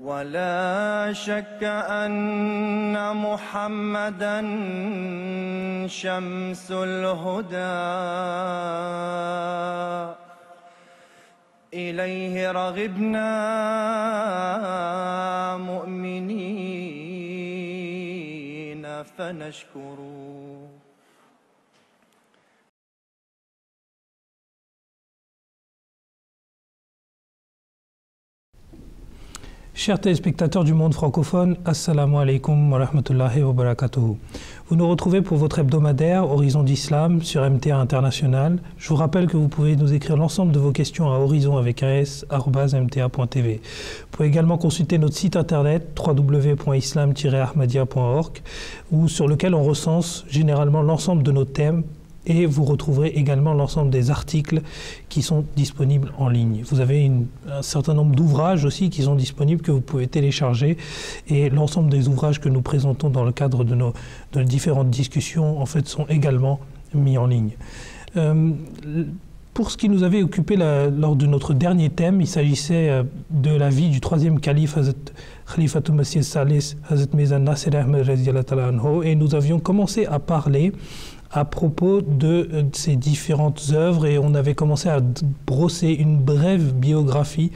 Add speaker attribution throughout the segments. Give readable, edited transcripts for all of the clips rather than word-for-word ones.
Speaker 1: ولا شك أن محمدًا شمس الهدى إليه رغبنا مؤمنين فنشكر.
Speaker 2: Chers téléspectateurs du monde francophone, Assalamu alaikum wa rahmatullahi wa barakatuhu. Vous nous retrouvez pour votre hebdomadaire Horizon d'Islam sur MTA International. Je vous rappelle que vous pouvez nous écrire l'ensemble de vos questions à horizon avec un s@mta.tv. Vous pouvez également consulter notre site internet www.islam-ahmadiyya.org ou sur lequel on recense généralement l'ensemble de nos thèmes. Et vous retrouverez également l'ensemble des articles qui sont disponibles en ligne. Vous avez un certain nombre d'ouvrages aussi qui sont disponibles que vous pouvez télécharger. Et l'ensemble des ouvrages que nous présentons dans le cadre de nos différentes discussions, en fait, sont également mis en ligne. Pour ce qui nous avait occupé lors de notre dernier thème, il s'agissait de la vie du troisième calife, Hazrat Khalifatul Masih Salis, Hazrat Mirza Nasir Ahmed radhiyallahu ta'ala anhu, et nous avions commencé à parler à propos de ces différentes œuvres et on avait commencé à brosser une brève biographie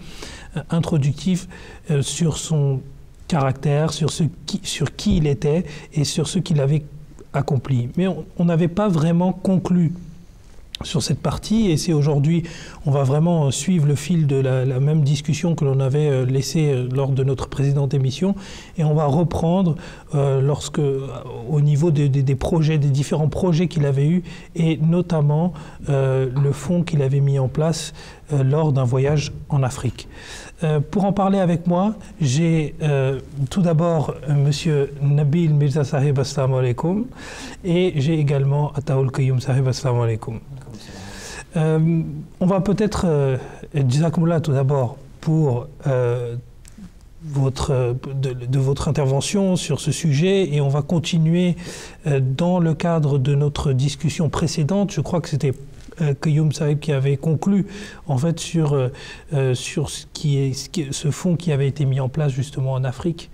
Speaker 2: introductive sur son caractère, sur qui il était et sur ce qu'il avait accompli. Mais on n'avait pas vraiment conclu sur cette partie et c'est aujourd'hui, on va vraiment suivre le fil de la même discussion que l'on avait laissée lors de notre précédente émission et on va reprendre au niveau des projets, des différents projets qu'il avait eus et notamment le fonds qu'il avait mis en place lors d'un voyage en Afrique. Pour en parler avec moi, j'ai tout d'abord Monsieur Nabil Mirza Sahib, assalamu alaikum, et j'ai également Ataoul Qayyum Sahib, assalamu alaikum. On va peut-être, Jazakumullah tout d'abord, pour votre intervention sur ce sujet et on va continuer dans le cadre de notre discussion précédente. Je crois que c'était Qayyum Sahib qui avait conclu en fait sur ce fonds qui avait été mis en place justement en Afrique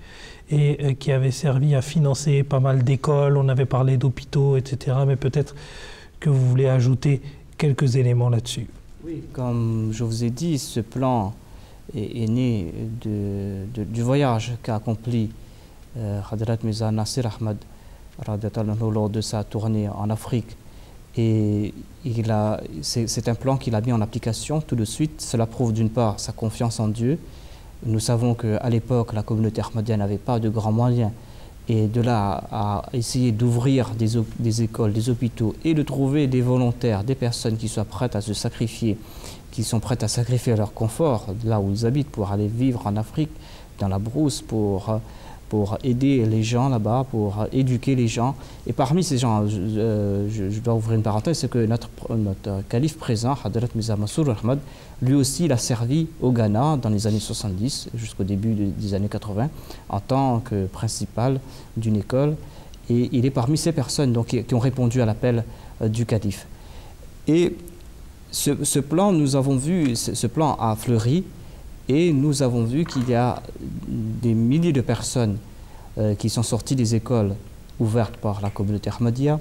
Speaker 2: et qui avait servi à financer pas mal d'écoles. On avait parlé d'hôpitaux, etc. Mais peut-être que vous voulez ajouter quelques éléments là-dessus.
Speaker 3: Oui, comme je vous ai dit, ce plan est né du voyage qu'a accompli Hadrat Mirza Nasir Ahmed lors de sa tournée en Afrique. Et c'est un plan qu'il a mis en application tout de suite. Cela prouve d'une part sa confiance en Dieu. Nous savons qu'à l'époque, la communauté ahmadiyya n'avait pas de grands moyens. Et de là à essayer d'ouvrir des écoles, des hôpitaux et de trouver des volontaires, des personnes qui soient prêtes à se sacrifier, qui sont prêtes à sacrifier leur confort là où ils habitent pour aller vivre en Afrique, dans la brousse, pour aider les gens là-bas, pour éduquer les gens. Et parmi ces gens, je dois ouvrir une parenthèse, c'est que notre calife présent, Hadrat Mirza Masroor Ahmad, lui aussi il a servi au Ghana dans les années 70 jusqu'au début des années 80 en tant que principal d'une école. Et il est parmi ces personnes donc, qui ont répondu à l'appel du calife. Et ce plan, nous avons vu, ce plan a fleuri. Et nous avons vu qu'il y a des milliers de personnes qui sont sorties des écoles ouvertes par la communauté ahmadiyya.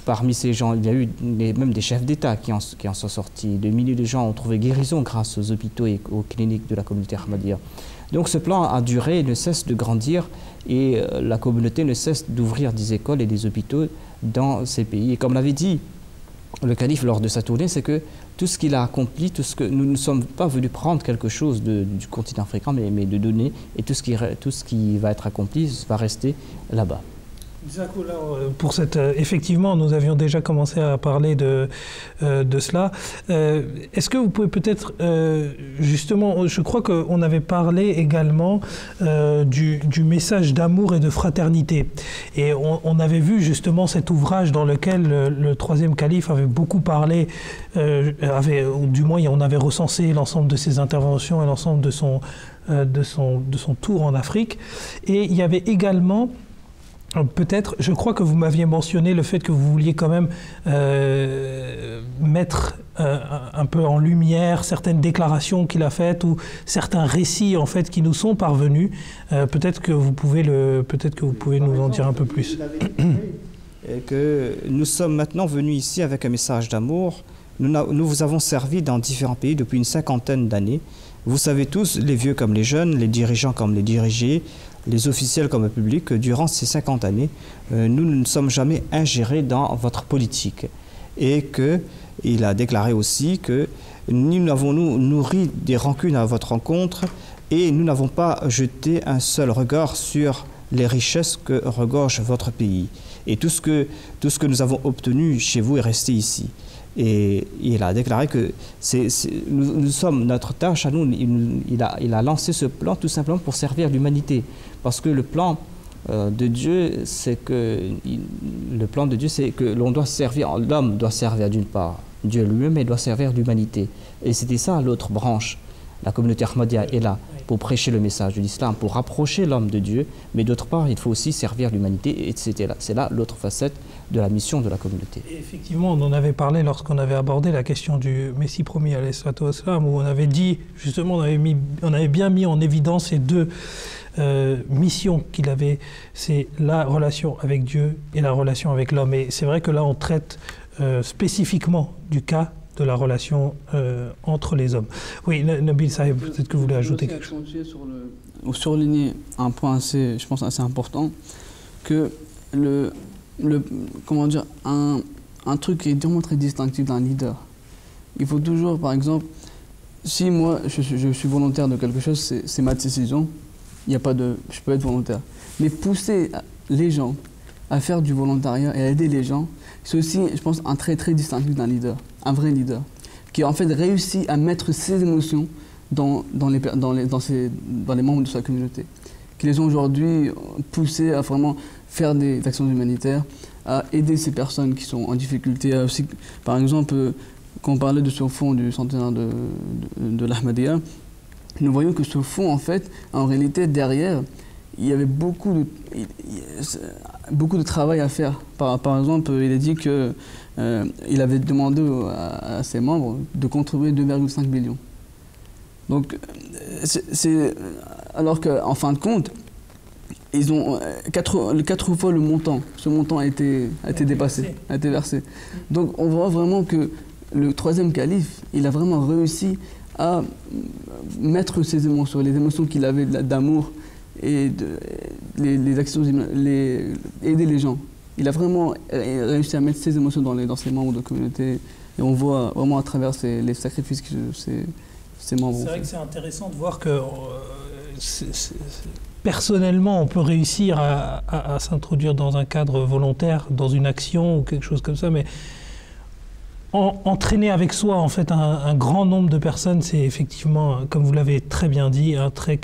Speaker 3: Parmi ces gens, il y a eu même des chefs d'État qui en sont sortis. Des milliers de gens ont trouvé guérison grâce aux hôpitaux et aux cliniques de la communauté ahmadiyya. Donc ce plan a duré, ne cesse de grandir et la communauté ne cesse d'ouvrir des écoles et des hôpitaux dans ces pays. Et comme l'avait dit le calife lors de sa tournée, c'est que tout ce qu'il a accompli, tout ce que nous ne sommes pas venus prendre quelque chose du continent africain, mais de donner, et tout ce qui va être accompli va rester là-bas.
Speaker 2: Pour effectivement, nous avions déjà commencé à parler de cela. Est-ce que vous pouvez peut-être, justement, je crois qu'on avait parlé également du message d'amour et de fraternité. Et on avait vu justement cet ouvrage dans lequel le troisième calife avait beaucoup parlé, du moins on avait recensé l'ensemble de ses interventions et l'ensemble de son tour en Afrique. Et il y avait également peut-être, je crois que vous m'aviez mentionné le fait que vous vouliez quand même mettre un peu en lumière certaines déclarations qu'il a faites ou certains récits en fait qui nous sont parvenus. Peut-être que vous pouvez nous en dire un peu plus.
Speaker 3: Et que nous sommes maintenant venus ici avec un message d'amour. Nous vous avons servi dans différents pays depuis une 50aine d'années. Vous savez tous, les vieux comme les jeunes, les dirigeants comme les dirigés, les officiels comme le public, que durant ces 50 années, nous ne sommes jamais ingérés dans votre politique. Et qu'il a déclaré aussi que nous n'avons nourri des rancunes à votre rencontre et nous n'avons pas jeté un seul regard sur les richesses que regorge votre pays. Et tout ce que nous avons obtenu chez vous est resté ici. Et il a déclaré que nous sommes, notre tâche à nous, il a lancé ce plan tout simplement pour servir l'humanité. Parce que le plan de Dieu, c'est que l'on doit servir, l'homme doit servir d'une part Dieu lui-même, mais doit servir l'humanité. Et c'était ça l'autre branche. La communauté Ahmadiyya est là pour prêcher le message de l'islam, pour rapprocher l'homme de Dieu, mais d'autre part, il faut aussi servir l'humanité, et c'est là l'autre facette de la mission de la communauté.
Speaker 2: Et effectivement, on en avait parlé lorsqu'on avait abordé la question du Messie promis, alayhi salatu wassalam, où on avait dit, justement, on avait bien mis en évidence ces deux missions qu'il avait, c'est la relation avec Dieu et la relation avec l'homme. Et c'est vrai que là, on traite spécifiquement du cas de la relation entre les hommes. Oui, Nabil Sahib, peut-être que vous voulez ajouter quelque chose.
Speaker 4: Ou surligner un point assez, je pense, assez important, que comment dire, un truc qui est vraiment très distinctif d'un leader. Il faut toujours, par exemple, si moi je suis volontaire de quelque chose, c'est ma décision, je peux être volontaire. Mais pousser les gens à faire du volontariat et à aider les gens, c'est aussi, je pense, un trait très distinctif d'un leader, un vrai leader, qui en fait réussit à mettre ses émotions dans les membres de sa communauté, qui les ont aujourd'hui poussés à vraiment faire des actions humanitaires, à aider ces personnes qui sont en difficulté, à aussi, par exemple, quand on parlait de ce fonds du centenaire de l'Ahmadiyya, nous voyons que ce fonds, en fait, en réalité, derrière, il y avait beaucoup de travail à faire. Par exemple, il a dit qu'il avait demandé à ses membres de contribuer 2,5 millions. Donc, alors qu'en fin de compte, ils ont 4 fois le montant. Ce montant a été dépassé, a été versé. Donc, on voit vraiment que le troisième calife, il a vraiment réussi à mettre ses émotions, les émotions qu'il avait d'amour et les actions, aider les gens. Il a vraiment réussi à mettre ses émotions dans ses membres de communauté. Et on voit vraiment à travers les sacrifices que ses membres ont fait.
Speaker 2: C'est vrai que c'est intéressant de voir que personnellement, on peut réussir à s'introduire dans un cadre volontaire, dans une action ou quelque chose comme ça, mais entraîner avec soi en fait un grand nombre de personnes, c'est effectivement, comme vous l'avez très bien dit, un trait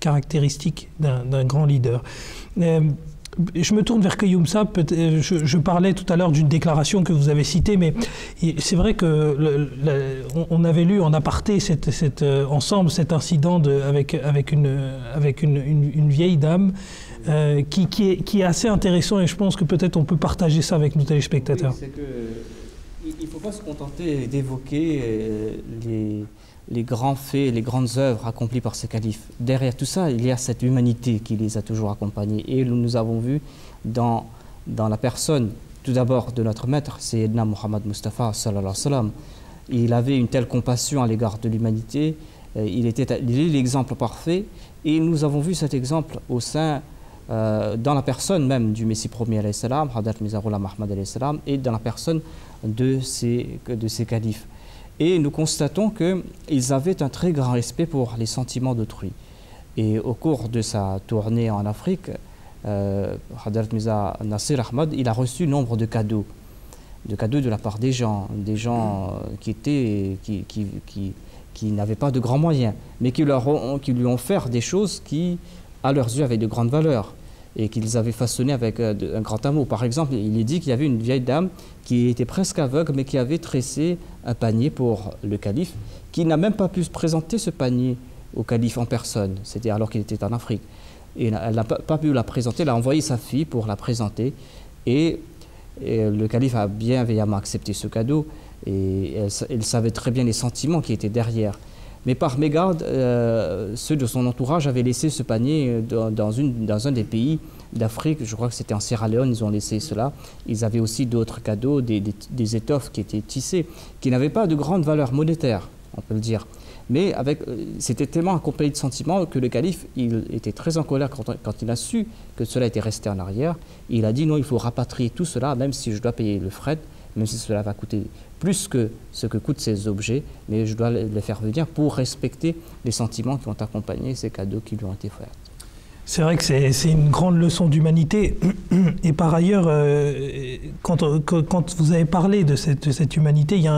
Speaker 2: caractéristique d'un grand leader. Je me tourne vers Qayoum Saab. Je parlais tout à l'heure d'une déclaration que vous avez citée, mais c'est vrai que on avait lu en aparté ensemble cet incident avec une vieille dame qui est assez intéressant, et je pense que peut-être on peut partager ça avec nos téléspectateurs.
Speaker 3: Oui, il ne faut pas se contenter d'évoquer les grands faits, les grandes œuvres accomplies par ces califes. Derrière tout ça, il y a cette humanité qui les a toujours accompagnés. Et nous avons vu dans la personne, tout d'abord, de notre maître, Sayyidina Muhammad Mustafa, sallallahu alayhi wa sallam. Il avait une telle compassion à l'égard de l'humanité. Il est l'exemple parfait. Et nous avons vu cet exemple au sein, dans la personne même du Messie premier, alayhi salam, Hadrat Mirza Ghulam Ahmad, alayhi salam, et dans la personne de ces califes. Et nous constatons qu'ils avaient un très grand respect pour les sentiments d'autrui. Et au cours de sa tournée en Afrique, Hadrat Mirza Nasir Ahmad, il a reçu nombre de cadeaux de la part des gens qui n'avaient pas de grands moyens, mais qui lui ont offert des choses qui, à leurs yeux, avaient de grandes valeurs et qu'ils avaient façonné avec un grand amour. Par exemple, il est dit qu'il y avait une vieille dame qui était presque aveugle, mais qui avait tressé un panier pour le calife, qui n'a même pas pu présenter ce panier au calife en personne, c'était alors qu'il était en Afrique. Et elle n'a pas pu la présenter, elle a envoyé sa fille pour la présenter, et le calife a bienveillamment accepté ce cadeau, Et elle savait très bien les sentiments qui étaient derrière. Mais par mégarde, ceux de son entourage avaient laissé ce panier dans un des pays d'Afrique. Je crois que c'était en Sierra Leone, ils ont laissé cela. Ils avaient aussi d'autres cadeaux, des étoffes qui étaient tissées, qui n'avaient pas de grande valeur monétaire, on peut le dire. Mais c'était tellement accompagné de sentiments que le calife, il était très en colère quand il a su que cela était resté en arrière. Il a dit non, il faut rapatrier tout cela, même si je dois payer le fret, même si cela va coûter plus que ce que coûtent ces objets, mais je dois les faire venir pour respecter les sentiments qui ont accompagné ces cadeaux qui lui ont été faits.
Speaker 2: C'est vrai que c'est une grande leçon d'humanité. Et par ailleurs, quand vous avez parlé de cette humanité, il y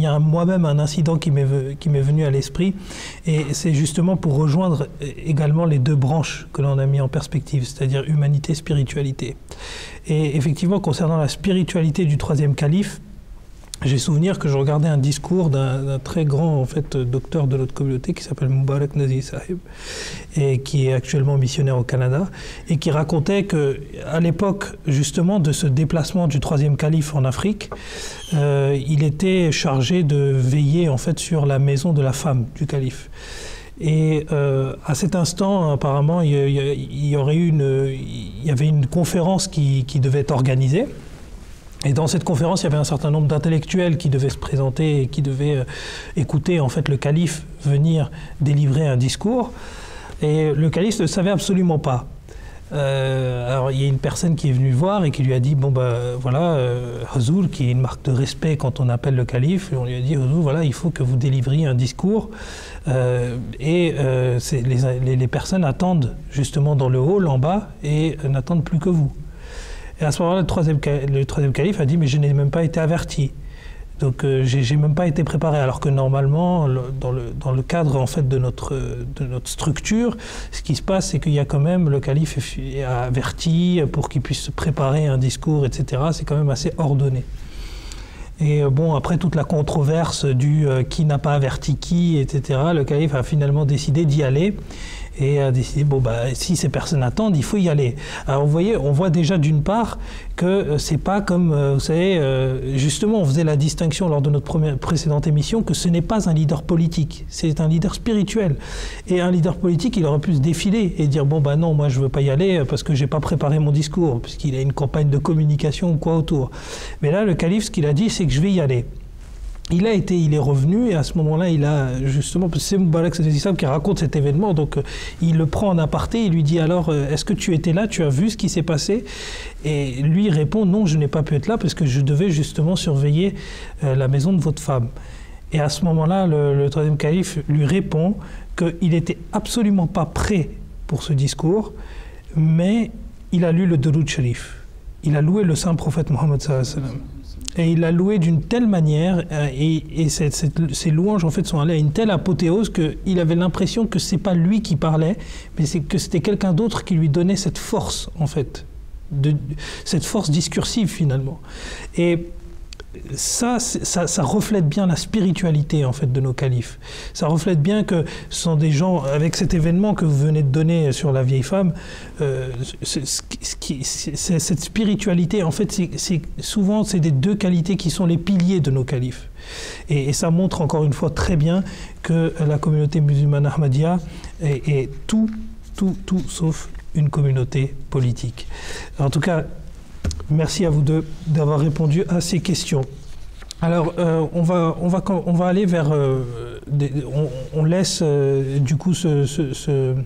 Speaker 2: a moi-même un incident qui m'est venu à l'esprit. Et c'est justement pour rejoindre également les deux branches que l'on a mis en perspective, c'est-à-dire humanité, spiritualité. Et effectivement, concernant la spiritualité du troisième calife, j'ai souvenir que je regardais un discours d'un très grand docteur de notre communauté qui s'appelle Moubarak Nazi Sahib et qui est actuellement missionnaire au Canada et qui racontait qu'à l'époque justement de ce déplacement du troisième calife en Afrique, il était chargé de veiller en fait sur la maison de la femme du calife. Et à cet instant, apparemment, il y avait une conférence qui devait être organisée. Et dans cette conférence, il y avait un certain nombre d'intellectuels qui devaient se présenter et qui devaient écouter en fait le calife venir délivrer un discours. Et le calife ne savait absolument pas. Alors il y a une personne qui est venue le voir et qui lui a dit bon voilà, Huzour, qui est une marque de respect quand on appelle le calife, on lui a dit Huzour, voilà, il faut que vous délivriez un discours. Les personnes attendent justement dans le hall en bas et n'attendent plus que vous. Et à ce moment-là, le troisième calife a dit « mais je n'ai même pas été averti ». Donc j'ai même pas été préparé, alors que normalement, dans le cadre en fait de notre structure, ce qui se passe, c'est qu'il y a quand même, le calife est averti pour qu'il puisse préparer un discours, etc. C'est quand même assez ordonné. Et bon, après toute la controverse du qui n'a pas averti qui, etc., le calife a finalement décidé d'y aller. Et a décidé, bon, si ces personnes attendent, il faut y aller. Alors vous voyez, on voit déjà d'une part que c'est pas comme, vous savez, justement, on faisait la distinction lors de notre précédente émission que ce n'est pas un leader politique, c'est un leader spirituel. Et un leader politique, il aurait pu se défiler et dire, bon, non, moi je veux pas y aller parce que j'ai pas préparé mon discours, puisqu'il a une campagne de communication ou quoi autour. Mais là, le calife, ce qu'il a dit, c'est que je vais y aller. Il est revenu et à ce moment-là, il a justement, c'est Moubarak Sahib qui raconte cet événement, donc il le prend en aparté, il lui dit alors, est-ce que tu étais là, tu as vu ce qui s'est passé? Et lui répond, non, je n'ai pas pu être là parce que je devais justement surveiller la maison de votre femme. Et à ce moment-là, le troisième calife lui répond qu'il n'était absolument pas prêt pour ce discours, mais il a lu le Duroud Sharif. Il a loué le saint prophète Mohammed sallallahu alayhi wa sallam. Et il l'a loué d'une telle manière, et ces louanges en fait sont allées à une telle apothéose qu'il avait l'impression que c'est pas lui qui parlait, mais c'est que c'était quelqu'un d'autre qui lui donnait cette force en fait, cette force discursive finalement. Et ça reflète bien la spiritualité en fait de nos califes. Ça reflète bien que ce sont des gens, avec cet événement que vous venez de donner sur la vieille femme, cette spiritualité en fait, souvent c'est des deux qualités qui sont les piliers de nos califes. Et ça montre encore une fois très bien que la communauté musulmane Ahmadiyya est tout sauf une communauté politique. En tout cas, merci à vous deux d'avoir répondu à ces questions. Alors, on va aller vers... on laisse du coup ce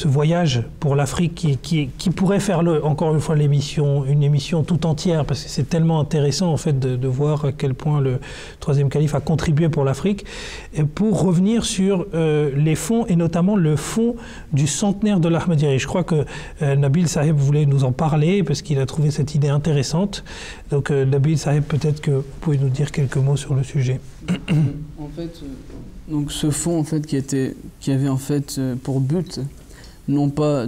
Speaker 2: voyage pour l'Afrique qui pourrait faire encore une fois une émission tout entière, parce que c'est tellement intéressant en fait de voir à quel point le troisième calife a contribué pour l'Afrique, et pour revenir sur les fonds, et notamment le fonds du centenaire de l'Ahmadiyya. Je crois que Nabil Sahib voulait nous en parler parce qu'il a trouvé cette idée intéressante. Donc Nabil Sahib, peut-être que vous pouvez nous dire quelques mots sur le sujet.
Speaker 4: En fait, donc ce fonds en fait qui avait en fait pour but non pas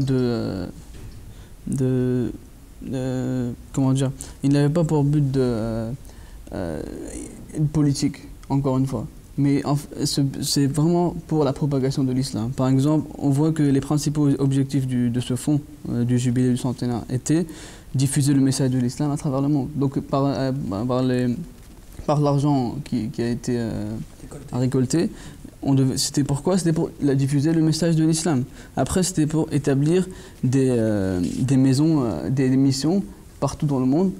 Speaker 4: comment dire, il n'avait pas pour but de politique, encore une fois, mais c'est vraiment pour la propagation de l'islam. Par exemple, on voit que les principaux objectifs de ce fonds du jubilé du centenaire étaient diffuser le message de l'islam à travers le monde. Donc par par l'argent qui a été récolté, c'était pourquoi? C'était pour diffuser le message de l'islam. Après, c'était pour établir des maisons, des missions partout dans le monde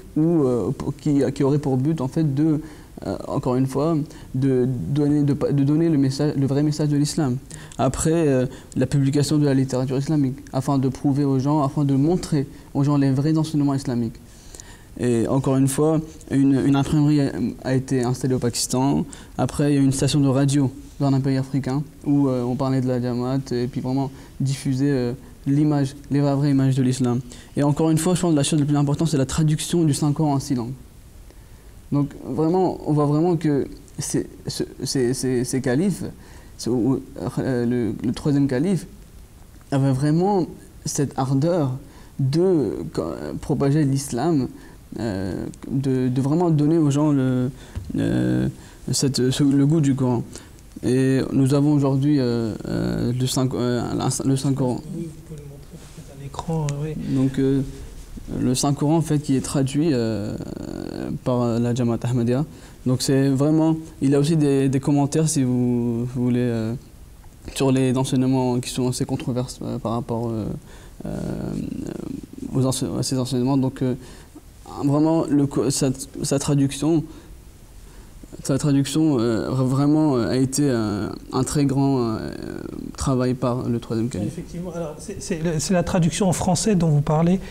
Speaker 4: qui auraient pour but en fait encore une fois, de donner le vrai message de l'islam. Après, la publication de la littérature islamique, afin de prouver aux gens, afin de montrer aux gens les vrais enseignements islamiques. Et encore une fois, une imprimerie a été installée au Pakistan. Après, il y a eu une station de radio dans un pays africain où on parlait de la Jamaat et puis vraiment diffuser l'image, les vraies images de l'islam. Et encore une fois, je pense que la chose la plus importante, c'est la traduction du Saint-Coran en 6 langues. Donc vraiment, on voit vraiment que ces califes, le troisième calife, avait vraiment cette ardeur de propager l'islam, de vraiment donner aux gens le goût du Coran. Et nous avons aujourd'hui le Saint-Coran.
Speaker 2: Oui, vous pouvez le montrer à l'écran, oui.
Speaker 4: Donc le Saint-Coran en fait qui est traduit par la Jamaat Ahmadiyya. Donc c'est vraiment, il y a aussi des commentaires si vous voulez sur les enseignements qui sont assez controversés par rapport à ces enseignements. Donc vraiment sa traduction vraiment a été un très grand travail par le troisième calife.
Speaker 2: Effectivement, alors c'est la traduction en français dont vous parlez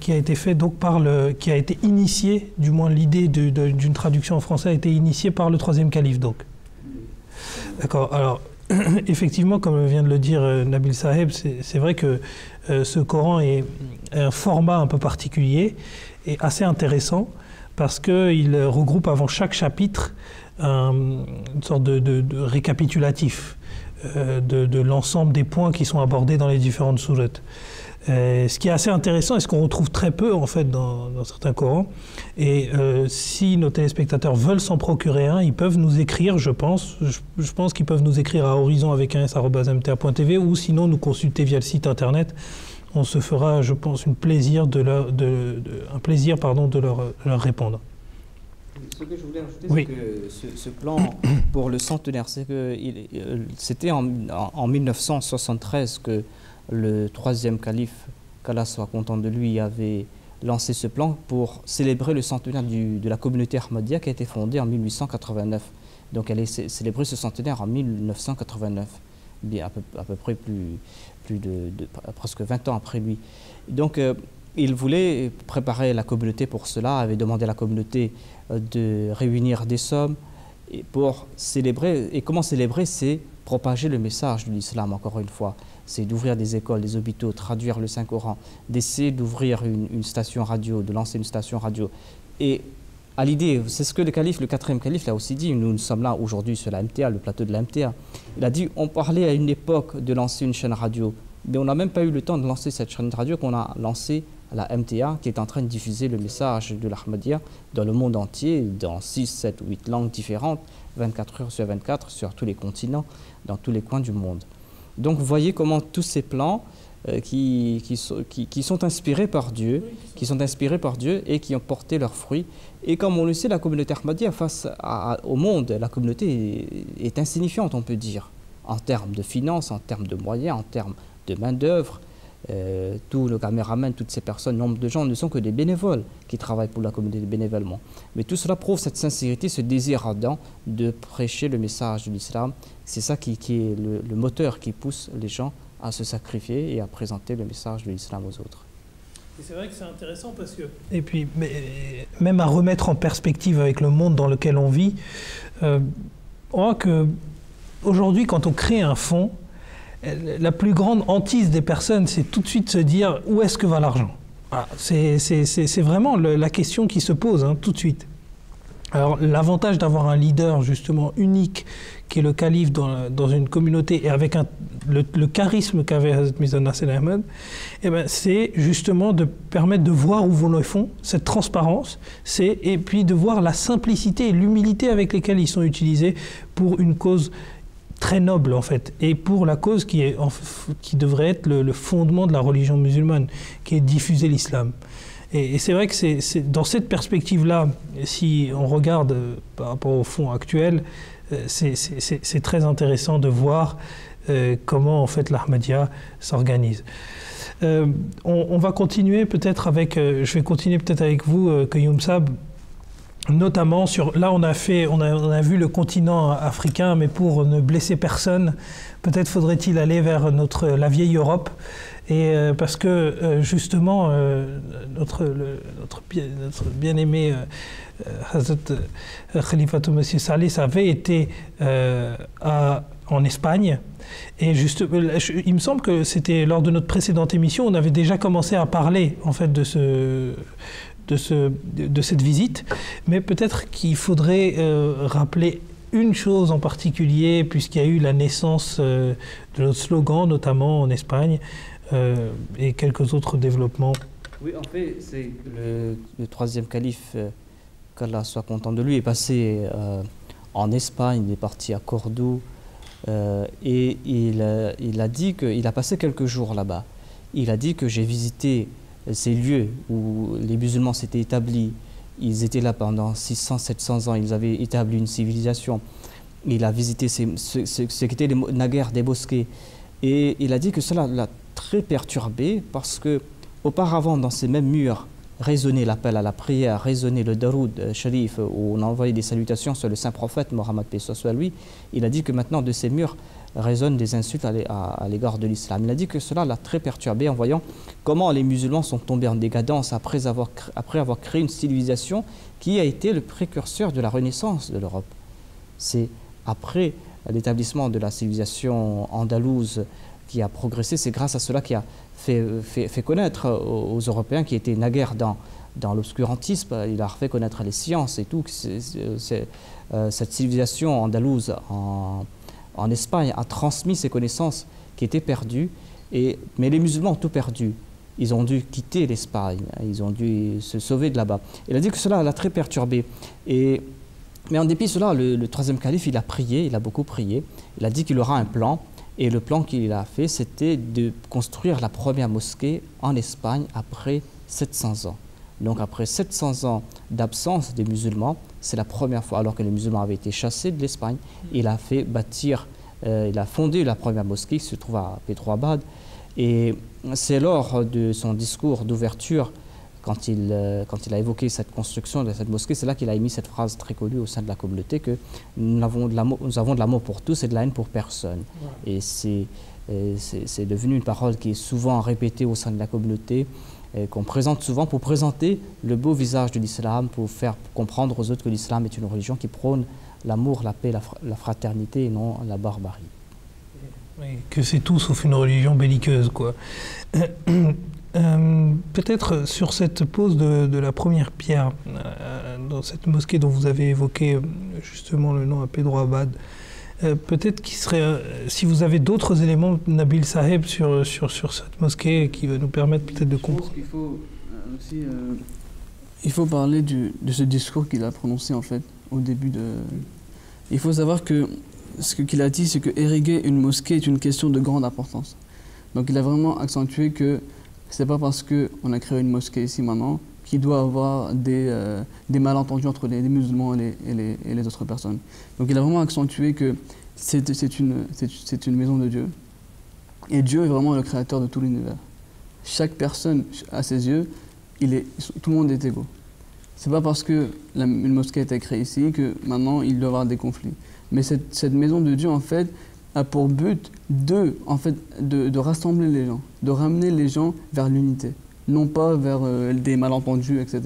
Speaker 2: qui a été fait donc qui a été initiée, du moins l'idée d'une traduction en français a été initiée par le troisième calife donc. D'accord. Alors effectivement, comme vient de le dire Nabil Saheb, c'est vrai que ce Coran est un format un peu particulier et assez intéressant parce qu'il regroupe avant chaque chapitre une sorte de récapitulatif de l'ensemble des points qui sont abordés dans les différentes sourates. Ce qui est assez intéressant et ce qu'on retrouve très peu en fait dans certains Corans. Et si nos téléspectateurs veulent s'en procurer un, ils peuvent nous écrire, je pense qu'ils peuvent nous écrire à horizon@mtr.tv ou sinon nous consulter via le site internet. On se fera, je pense, un plaisir de leur répondre.
Speaker 3: Ce que je voulais ajouter,
Speaker 2: oui.
Speaker 3: C'est que ce plan pour le centenaire, c'est que c'était en 1973 que le troisième calife, qu'Allah soit content de lui, avait lancé ce plan pour célébrer le centenaire de la communauté Ahmadiyya qui a été fondée en 1889. Donc elle est célébrée ce centenaire en 1989, bien à peu près plus de presque 20 ans après lui. Donc il voulait préparer la communauté pour cela, avait demandé à la communauté de réunir des sommes pour célébrer. Et comment célébrer? C'est propager le message de l'islam, encore une fois. C'est d'ouvrir des écoles, des hôpitaux, traduire le Saint-Coran, d'essayer d'ouvrir une station radio, de lancer une station radio. Et à l'idée, c'est ce que le quatrième calife l'a aussi dit, nous sommes là aujourd'hui sur la MTA, le plateau de la MTA. Il a dit, on parlait à une époque de lancer une chaîne radio, mais on n'a même pas eu le temps de lancer cette chaîne radio qu'on a lancée à la MTA, qui est en train de diffuser le message de l'Ahmadiyya dans le monde entier, dans 6, 7 ou 8 langues différentes, 24 heures sur 24, sur tous les continents, dans tous les coins du monde. Donc vous voyez comment tous ces plans qui sont inspirés par Dieu, et qui ont porté leurs fruits. Et comme on le sait, la communauté Ahmadiyya face au monde, la communauté est insignifiante, on peut dire, en termes de finances, en termes de moyens, en termes de main-d'œuvre. Tout le caméraman, toutes ces personnes, nombre de gens ne sont que des bénévoles qui travaillent pour la communauté bénévolement. Mais tout cela prouve cette sincérité, ce désir ardent de prêcher le message de l'islam. C'est ça qui est le moteur qui pousse les gens à se sacrifier et à présenter le message de l'islam aux autres.
Speaker 2: Et c'est vrai que c'est intéressant parce que... Et puis, même à remettre en perspective avec le monde dans lequel on vit, on voit qu'aujourd'hui, quand on crée un fonds, la plus grande hantise des personnes, c'est tout de suite se dire où est-ce que va l'argent. Voilà, c'est vraiment la question qui se pose tout de suite. Alors l'avantage d'avoir un leader justement unique qui est le calife dans une communauté et avec le charisme qu'avait Hazrat Mirza Nasser Ahmad, c'est justement de permettre de voir où vont les fonds, cette transparence, et puis de voir la simplicité et l'humilité avec lesquelles ils sont utilisés pour une cause très noble en fait, et pour la cause qui devrait être le fondement de la religion musulmane, qui est diffuser l'islam. Et c'est vrai que c'est dans cette perspective-là, si on regarde par rapport au fond actuel, c'est très intéressant de voir comment en fait l'Ahmadiyya s'organise. On va continuer peut-être avec, je vais continuer peut-être avec vous, Qayoum Sab, notamment sur, là on a vu le continent africain, mais pour ne blesser personne, peut-être faudrait-il aller vers la vieille Europe, et parce que justement notre bien-aimé Hazrat Khalifatul Masih Salis avait été en Espagne. Et il me semble que c'était lors de notre précédente émission, on avait déjà commencé à parler en fait de cette visite, mais peut-être qu'il faudrait rappeler une chose en particulier, puisqu'il y a eu la naissance de notre slogan, notamment en Espagne, et quelques autres développements.
Speaker 3: Oui, en fait, c'est le troisième calife, qu'Allah soit content de lui, est passé en Espagne, il est parti à Cordoue, et il a dit qu'il a passé quelques jours là-bas. Il a dit que j'ai visité ces lieux où les musulmans s'étaient établis. Ils étaient là pendant 600-700 ans, ils avaient établi une civilisation. Il a visité ce qui était naguère des mosquées. Et il a dit que cela l'a très perturbé parce que auparavant, dans ces mêmes murs, résonnait l'appel à la prière, résonnait le daroud sharif, où on envoyait des salutations sur le saint prophète Mohammed paix soit lui. Il a dit que maintenant, de ces murs, résonnent des insultes à l'égard de l'islam. Il a dit que cela l'a très perturbé en voyant comment les musulmans sont tombés en décadence après avoir créé une civilisation qui a été le précurseur de la renaissance de l'Europe. C'est après l'établissement de la civilisation andalouse qui a progressé, c'est grâce à cela qui a fait connaître aux Européens qui étaient naguère dans l'obscurantisme, il a fait connaître les sciences et tout. Cette civilisation andalouse en Espagne a transmis ces connaissances qui étaient perdues, mais les musulmans ont tout perdu. Ils ont dû quitter l'Espagne, ils ont dû se sauver de là-bas. Il a dit que cela l'a très perturbé. Mais en dépit de cela, le troisième calife, il a prié, il a beaucoup prié. Il a dit qu'il aura un plan. Et le plan qu'il a fait, c'était de construire la première mosquée en Espagne après 700 ans. Donc après 700 ans d'absence des musulmans, c'est la première fois, alors que les musulmans avaient été chassés de l'Espagne, il a fait bâtir, il a fondé la première mosquée qui se trouve à Pedro-Abad. Et c'est lors de son discours d'ouverture, quand il a évoqué cette construction de cette mosquée, c'est là qu'il a émis cette phrase très connue au sein de la communauté que nous avons de l'amour pour tous et de la haine pour personne. Ouais. Et c'est devenu une parole qui est souvent répétée au sein de la communauté, qu'on présente souvent pour présenter le beau visage de l'islam, pour faire comprendre aux autres que l'islam est une religion qui prône l'amour, la paix, la fraternité et non la barbarie.
Speaker 2: Oui, que c'est tout sauf une religion belliqueuse, quoi. Peut-être sur cette pose de la première pierre, dans cette mosquée dont vous avez évoqué justement le nom à Pedro-Abad, peut-être qu'il serait, si vous avez d'autres éléments, Nabil Saheb, sur cette mosquée qui va nous permettre peut-être de comprendre.
Speaker 4: Je pense qu'il faut aussi il faut parler de ce discours qu'il a prononcé en fait au début de... Il faut savoir que ce qu'il a dit, c'est que ériguer une mosquée est une question de grande importance. Donc il a vraiment accentué que c'est pas parce qu'on a créé une mosquée ici maintenant qu'il doit y avoir des malentendus entre les musulmans et les autres personnes. Donc il a vraiment accentué que c'est une maison de Dieu. Et Dieu est vraiment le créateur de tout l'univers. Chaque personne, à ses yeux, tout le monde est égaux. C'est pas parce que une mosquée a été créée ici que maintenant il doit y avoir des conflits. Mais cette maison de Dieu, en fait, a pour but de rassembler les gens, de ramener les gens vers l'unité, non pas vers des malentendus, etc.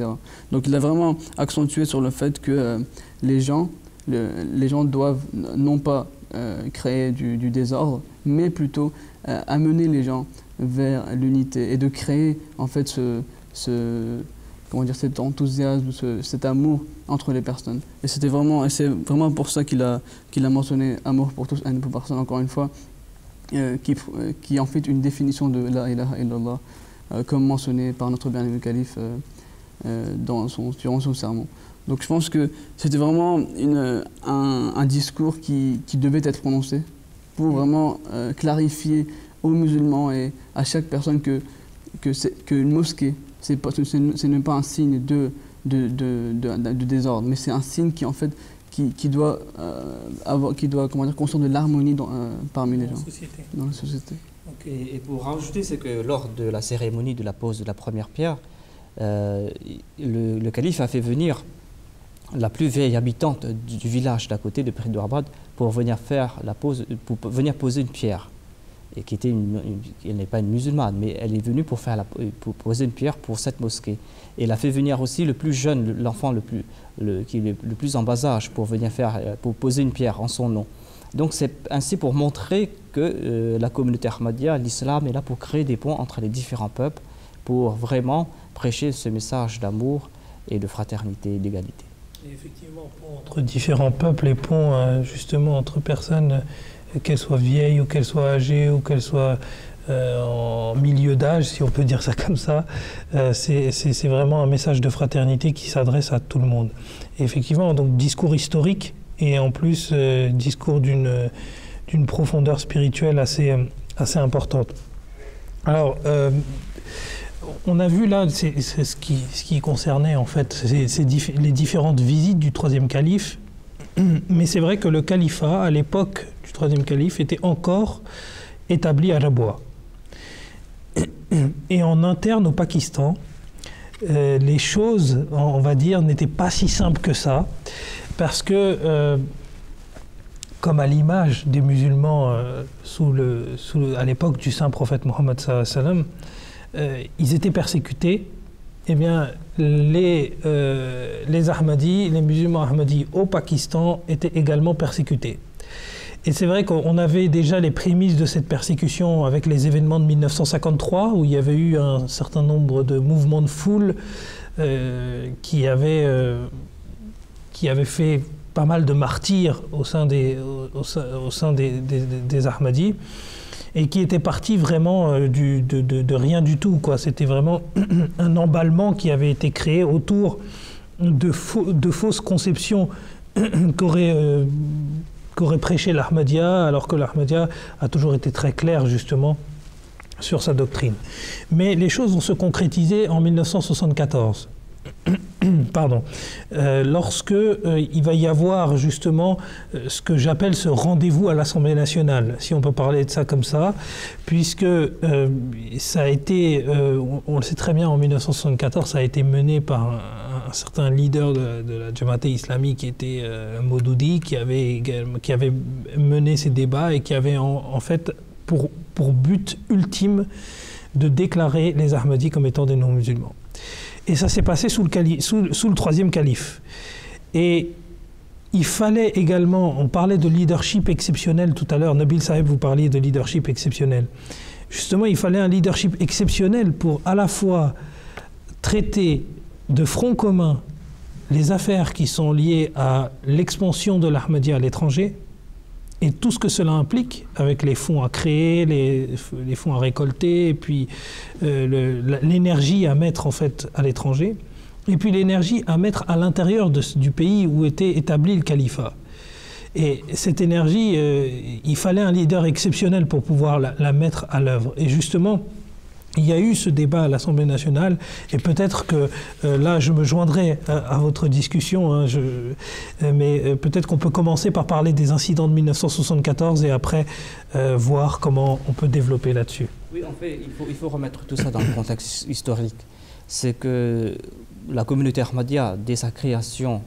Speaker 4: Donc il a vraiment accentué sur le fait que les gens doivent non pas créer du désordre, mais plutôt amener les gens vers l'unité et de créer en fait cet enthousiasme, cet amour entre les personnes. Et c'est vraiment pour ça qu'il a mentionné amour pour tous, haine pour personne, encore une fois, qui en fait une définition de la ilaha illallah, comme mentionné par notre bien-aimé calife durant son sermon. Donc je pense que c'était vraiment un discours qui devait être prononcé pour vraiment clarifier aux musulmans et à chaque personne qu'une mosquée Ce n'est pas un signe de désordre, mais c'est un signe qui, en fait, qui doit comment dire, construire de l'harmonie parmi les gens, dans la société.
Speaker 3: Okay. Et pour rajouter, c'est que lors de la cérémonie de la pose de la première pierre, le calife a fait venir la plus vieille habitante du village d'à côté de Pridouarbad pour venir faire la pose, pour venir poser une pierre. Et qui était elle n'est pas une musulmane, mais elle est venue pour poser une pierre pour cette mosquée. Et elle a fait venir aussi le plus jeune, l'enfant qui est le plus en bas âge, pour poser une pierre en son nom. Donc c'est ainsi pour montrer que la communauté Ahmadiyya, l'islam est là pour créer des ponts entre les différents peuples, pour vraiment prêcher ce message d'amour et de fraternité et d'égalité.
Speaker 2: Et effectivement, entre différents peuples et ponts justement entre personnes, qu'elles soient vieilles ou qu'elles soient âgées ou qu'elles soient en milieu d'âge, si on peut dire ça comme ça, c'est vraiment un message de fraternité qui s'adresse à tout le monde. Et effectivement, donc discours historique et en plus discours d'une profondeur spirituelle assez importante. Alors, on a vu là, c'est ce qui concernait en fait les différentes visites du troisième calife, mais c'est vrai que le califat, à l'époque du troisième calife, était encore établi à Rabwa. Et en interne au Pakistan, les choses, on va dire, n'étaient pas si simples que ça, parce que, comme à l'image des musulmans à l'époque du saint prophète Mohammed sallallahu alayhi wa sallam, ils étaient persécutés. Eh bien, les Ahmadis, les musulmans Ahmadis au Pakistan étaient également persécutés. Et c'est vrai qu'on avait déjà les prémices de cette persécution avec les événements de 1953, où il y avait eu un certain nombre de mouvements de foule qui avaient fait pas mal de martyrs au sein des Ahmadis, et qui était parti vraiment de rien du tout, quoi. C'était vraiment un emballement qui avait été créé autour de fausses conceptions qu'aurait prêché l'Ahmadiyya, alors que l'Ahmadiyya a toujours été très clair justement sur sa doctrine. Mais les choses vont se concrétiser en 1974. Pardon, lorsque il va y avoir justement ce que j'appelle ce rendez-vous à l'Assemblée nationale, si on peut parler de ça comme ça, puisque ça a été, on le sait très bien, en 1974, ça a été mené par un certain leader de la Jamaat islamique qui était Maudoudi, qui avait mené ces débats et qui avait en fait pour but ultime de déclarer les Ahmadis comme étant des non-musulmans. Et ça s'est passé sous le troisième calife. Et il fallait également, on parlait de leadership exceptionnel tout à l'heure, Nabil Saheb, vous parliez de leadership exceptionnel. Justement, il fallait un leadership exceptionnel pour à la fois traiter de front commun les affaires qui sont liées à l'expansion de l'Ahmadiyya à l'étranger, et tout ce que cela implique, avec les fonds à créer, les fonds à récolter, et puis l'énergie à mettre en fait à l'étranger, et puis l'énergie à mettre à l'intérieur du pays où était établi le califat. Et cette énergie, il fallait un leader exceptionnel pour pouvoir la mettre à l'œuvre. Et justement, il y a eu ce débat à l'Assemblée nationale, et peut-être que là je me joindrai à votre discussion, hein, mais peut-être qu'on peut commencer par parler des incidents de 1974 et après voir comment on peut développer là-dessus.
Speaker 3: Oui, en fait, il faut remettre tout ça dans le contexte historique. C'est que la communauté Ahmadiyya, dès sa création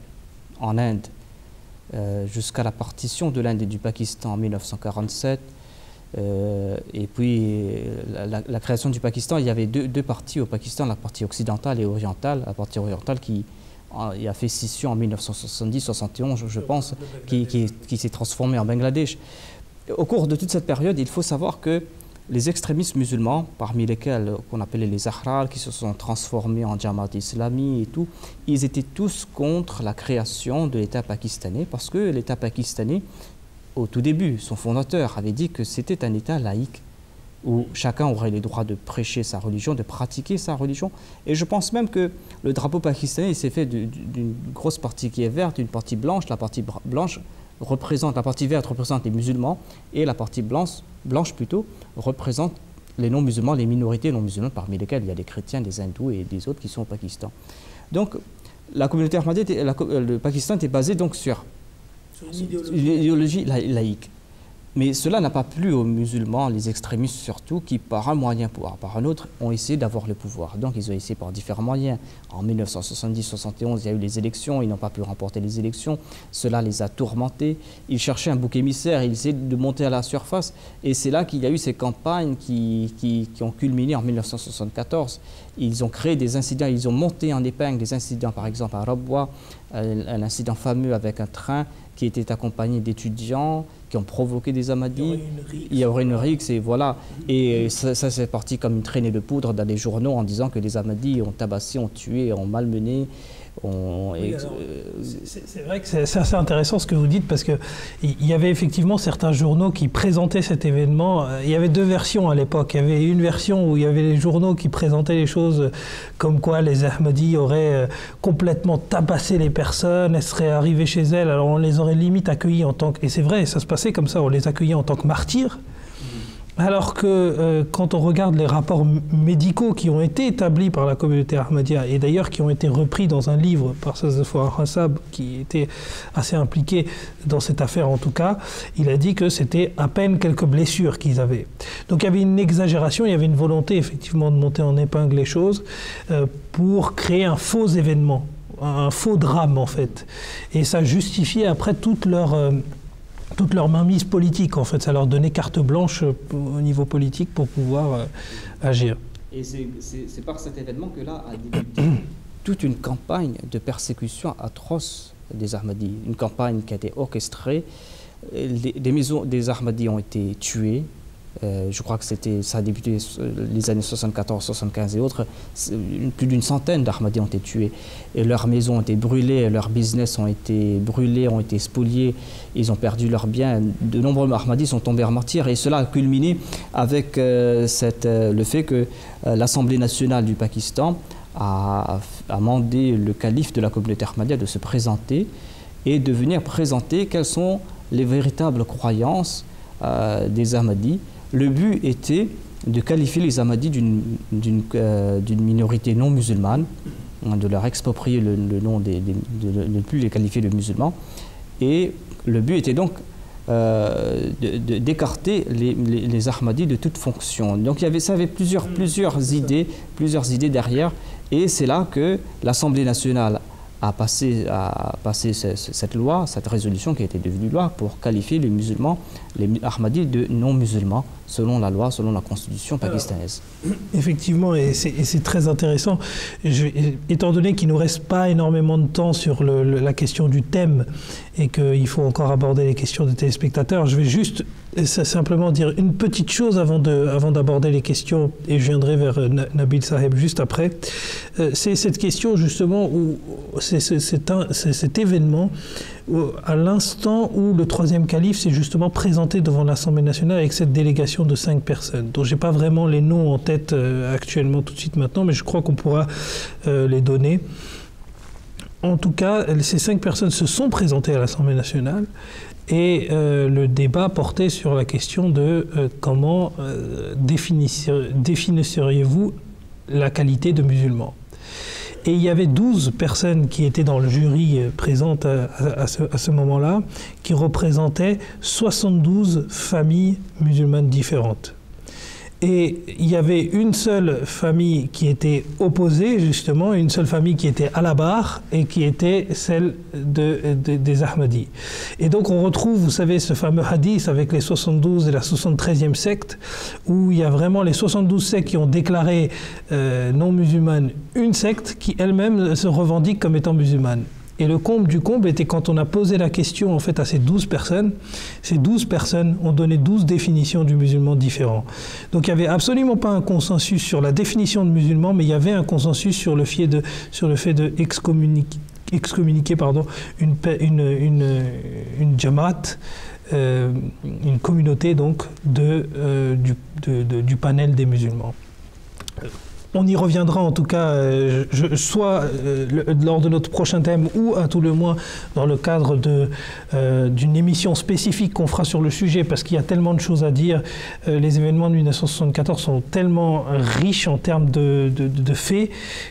Speaker 3: en Inde, jusqu'à la partition de l'Inde et du Pakistan en 1947, et puis la création du Pakistan, il y avait deux parties au Pakistan, la partie occidentale et orientale. La partie orientale qui a fait scission en 1970-71, je pense, qui s'est transformée en Bangladesh. Au cours de toute cette période, il faut savoir que les extrémistes musulmans, parmi lesquels qu'on appelait les Ahrar, qui se sont transformés en Jamaat islami et tout, ils étaient tous contre la création de l'État pakistanais, parce que l'État pakistanais, au tout début, son fondateur avait dit que c'était un État laïque où chacun aurait le droit de prêcher sa religion, de pratiquer sa religion. Et je pense même que le drapeau pakistanais s'est fait d'une grosse partie qui est verte, une partie blanche. La partie blanche représente, la partie verte représente les musulmans et la partie blanche plutôt représente les non-musulmans, les minorités non-musulmanes, parmi lesquelles il y a des chrétiens, des hindous et des autres qui sont au Pakistan. Donc, la communauté ahmadiyya, le Pakistan était basé donc sur une idéologie laïque. Mais cela n'a pas plu aux musulmans, les extrémistes surtout, qui par un moyen ou par un autre ont essayé d'avoir le pouvoir. Donc ils ont essayé par différents moyens. En 1970-71, il y a eu les élections, ils n'ont pas pu remporter les élections. Cela les a tourmentés. Ils cherchaient un bouc émissaire, ils essayaient de monter à la surface. Et c'est là qu'il y a eu ces campagnes qui ont culminé en 1974. Ils ont créé des incidents, ils ont monté en épingle des incidents, par exemple à Rabwa, un incident fameux avec un train qui était accompagné d'étudiants qui ont provoqué des Ahmadis. Il y aurait une rixe et voilà. Et ça c'est parti comme une traînée de poudre dans les journaux en disant que les Ahmadis ont tabassé, ont tué, ont malmené.
Speaker 2: C'est vrai que c'est assez intéressant ce que vous dites parce qu'il y avait effectivement certains journaux qui présentaient cet événement. Il y avait deux versions à l'époque. Il y avait une version où il y avait les journaux qui présentaient les choses comme quoi les Ahmadis auraient complètement tabassé les personnes, elles seraient arrivées chez elles, alors on les aurait limite accueillis en tant que... Et c'est vrai, ça se passait comme ça, on les accueillait en tant que martyrs. Alors que quand on regarde les rapports médicaux qui ont été établis par la communauté ahmadiyya et d'ailleurs qui ont été repris dans un livre par Sazafouar Hassab qui était assez impliqué dans cette affaire en tout cas, il a dit que c'était à peine quelques blessures qu'ils avaient. Donc il y avait une exagération, il y avait une volonté effectivement de monter en épingle les choses pour créer un faux événement, un faux drame en fait. Et ça justifiait après toute leur mainmise politique, en fait. Ça leur donnait carte blanche au niveau politique pour pouvoir agir.
Speaker 3: Et c'est par cet événement que là a débuté toute une campagne de persécution atroce des Ahmadis. Une campagne qui a été orchestrée. Des maisons des Ahmadis ont été tuées. Je crois que ça a débuté les années 74, 75 et autres. Plus d'une centaine d'Ahmadis ont été tués. Et leurs maisons ont été brûlées, leurs business ont été brûlés, ont été spoliés. Ils ont perdu leurs biens. De nombreux Ahmadis sont tombés en martyrs. Et cela a culminé avec le fait que l'Assemblée nationale du Pakistan a mandé le calife de la communauté ahmadiyya de se présenter et de venir présenter quelles sont les véritables croyances des Ahmadis. Le but était de qualifier les Ahmadis d'une minorité non musulmane, de leur exproprier le nom, de ne plus les qualifier de musulmans. Et le but était donc d'écarter les Ahmadis de toute fonction. Donc ça avait plusieurs idées derrière. Et c'est là que l'Assemblée nationale a passé cette loi, cette résolution qui a été devenue loi pour qualifier les musulmans, les Ahmadis de non-musulmans, selon la loi, selon la constitution pakistanaise.
Speaker 2: Effectivement, et c'est très intéressant. Étant donné qu'il ne nous reste pas énormément de temps sur la question du thème et qu'il faut encore aborder les questions des téléspectateurs, je vais juste simplement dire une petite chose avant d'aborder les questions et je viendrai vers Nabil Saheb juste après. C'est cette question justement où c'est cet événement à l'instant où le troisième calife s'est justement présenté devant l'Assemblée nationale avec cette délégation de 5 personnes, dont je n'ai pas vraiment les noms en tête actuellement tout de suite maintenant, mais je crois qu'on pourra les donner. En tout cas, ces 5 personnes se sont présentées à l'Assemblée nationale et le débat portait sur la question de comment définisseriez-vous la qualité de musulman. Et il y avait 12 personnes qui étaient dans le jury présentes à ce moment-là, qui représentaient 72 familles musulmanes différentes. Et il y avait une seule famille qui était opposée, justement, une seule famille qui était à la barre, et qui était celle des Ahmadis. Et donc on retrouve, vous savez, ce fameux hadith avec les 72 et la 73e secte, où il y a vraiment les 72 sectes qui ont déclaré non musulmane une secte qui elle-même se revendique comme étant musulmane. Et le comble du comble était quand on a posé la question en fait à ces 12 personnes ont donné 12 définitions du musulman différents. Donc il n'y avait absolument pas un consensus sur la définition de musulman, mais il y avait un consensus sur le fait de excommuniquer une jamaat, une communauté donc du panel des musulmans. On y reviendra en tout cas, soit lors de notre prochain thème ou à tout le moins dans le cadre d'une émission spécifique qu'on fera sur le sujet, parce qu'il y a tellement de choses à dire. Les événements de 1974 sont tellement riches en termes de faits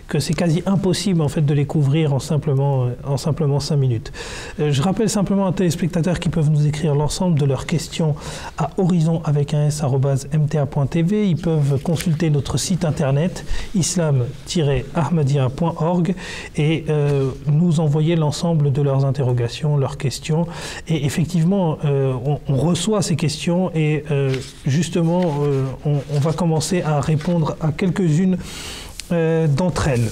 Speaker 2: que c'est quasi impossible en fait de les couvrir en simplement 5 minutes. Je rappelle simplement aux téléspectateurs qui peuvent nous écrire l'ensemble de leurs questions à horizon@mta.tv. Ils peuvent consulter notre site internet islam-ahmadiyya.org et nous envoyer l'ensemble de leurs interrogations, leurs questions. Et effectivement, on reçoit ces questions et justement, on va commencer à répondre à quelques-unes d'entre elles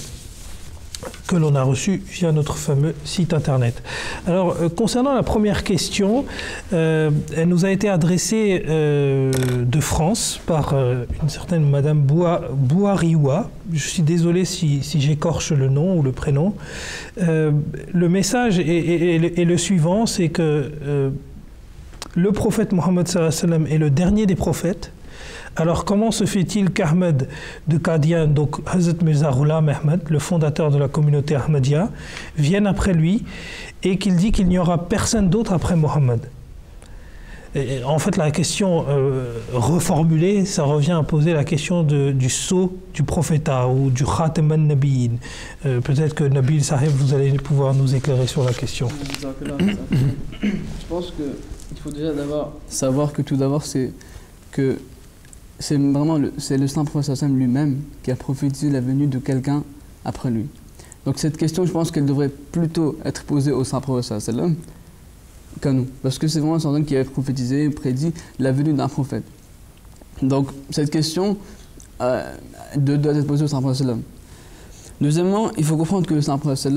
Speaker 2: que l'on a reçues via notre fameux site internet. Alors, concernant la première question, elle nous a été adressée de France par une certaine Madame Bouarioua. Je suis désolé si j'écorche le nom ou le prénom. Le message est le suivant, c'est que le prophète Mohammed sallallahu alayhi wa sallam est le dernier des prophètes. Alors comment se fait-il qu'Ahmed de Qadian, donc Hazrat Mirza Ghulam Ahmed, le fondateur de la communauté Ahmadiyya, vienne après lui et qu'il dit qu'il n'y aura personne d'autre après Mohammed? Et en fait, la question reformulée, ça revient à poser la question du sceau du prophétat ou du Khatam al-Nabiyyin. Peut-être que Nabil Saheb, vous allez pouvoir nous éclairer sur la question.
Speaker 4: Je pense qu'il faut déjà d'abord savoir que tout d'abord, c'est vraiment le saint prophète lui-même qui a prophétisé la venue de quelqu'un après lui. Donc cette question, je pense qu'elle devrait plutôt être posée au saint prophète qu'à nous. Parce que c'est vraiment un saint qui a prophétisé, prédit la venue d'un prophète. Donc cette question doit être posée au saint prophète. Deuxièmement, il faut comprendre que le saint prophète,